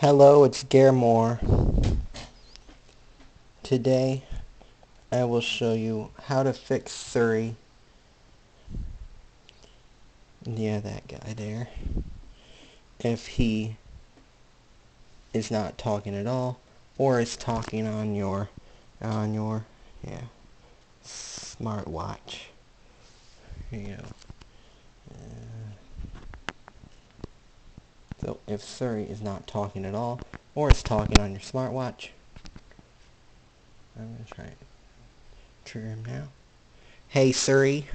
Hello, it's Garemore. Today, I will show you how to fix Siri. Yeah, that guy there. If he is not talking at all, or is talking on your, yeah, smartwatch. Here you go. So, if Siri is not talking at all, or is talking on your smartwatch, I'm going to try and trigger him now. Hey Siri.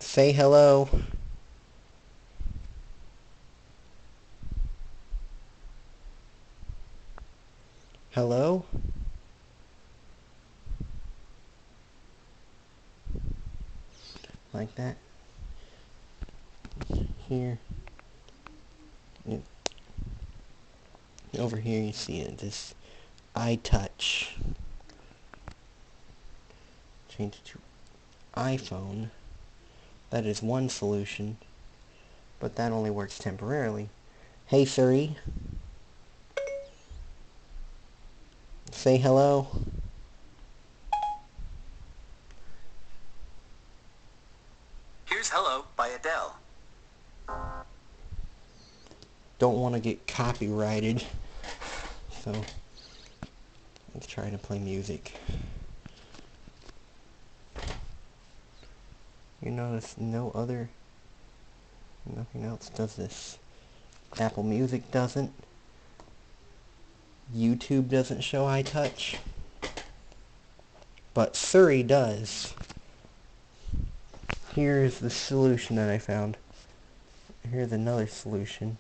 Say hello. Hello? Like that. Here. Over here you see it, this iTouch. Change it to iPhone. That is one solution, but that only works temporarily. Hey Siri. Say hello. Here's Hello by Adele. Don't want to get copyrighted, so let's try to play music. You notice nothing else does this. Apple Music doesn't. YouTube doesn't show iTouch. But Siri does. Here's the solution that I found. Here's another solution.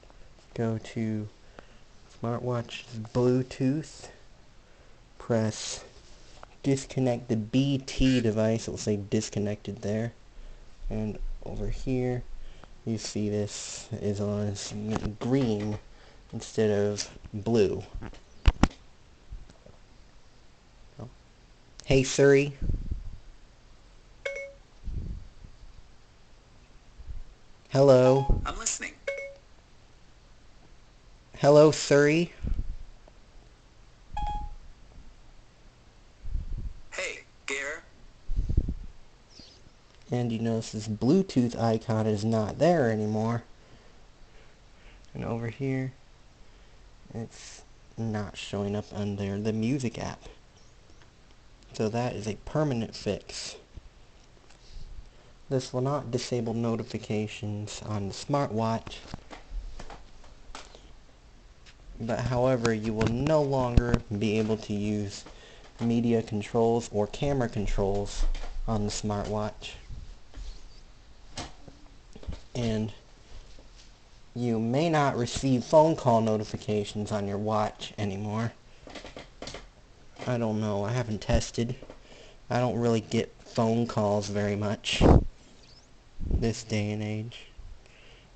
Go to Smartwatch Bluetooth. Press disconnect the BT device. It will say disconnected there. And over here, you see this is on green instead of blue. Oh. Hey Siri. Hello. I'm listening. Hello Siri. Hey, Gare. And you notice this Bluetooth icon is not there anymore. And over here, it's not showing up under the music app. So that is a permanent fix. This will not disable notifications on the smartwatch, but however, you will no longer be able to use media controls or camera controls on the smartwatch. And you may not receive phone call notifications on your watch anymore. I don't know, I haven't tested. I don't really get phone calls very much this day and age.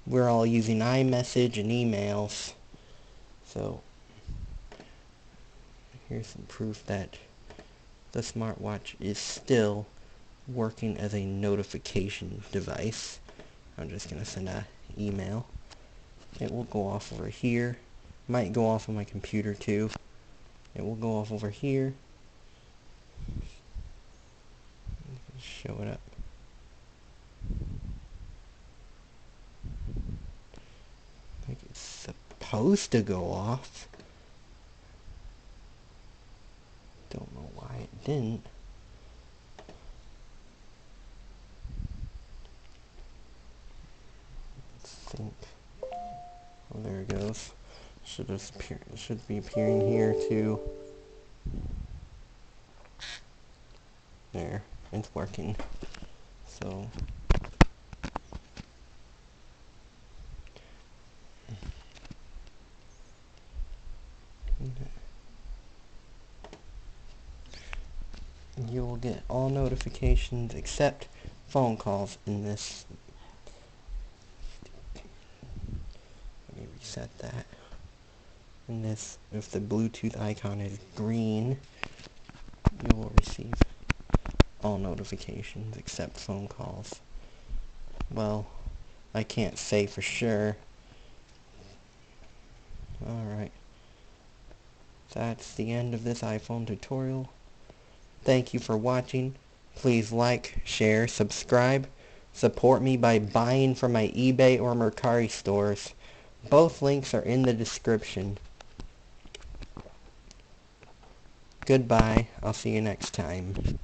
We're all using iMessage and emails. So here's some proof that the smartwatch is still working as a notification device. I'm just going to send an email. It will go off over here. Might go off on my computer too. It will go off over here. Show it up. Like it's supposed to go off. Don't know why it didn't. Let's think. Oh, there it goes. Should be appearing here too. There, it's working. So you will get all notifications except phone calls in this. Let me reset that. In this, if the Bluetooth icon is green, you will receive all notifications except phone calls. Well, I can't say for sure. Alright. That's the end of this iPhone tutorial. Thank you for watching. Please like, share, subscribe. Support me by buying from my eBay or Mercari stores. Both links are in the description. Goodbye. I'll see you next time.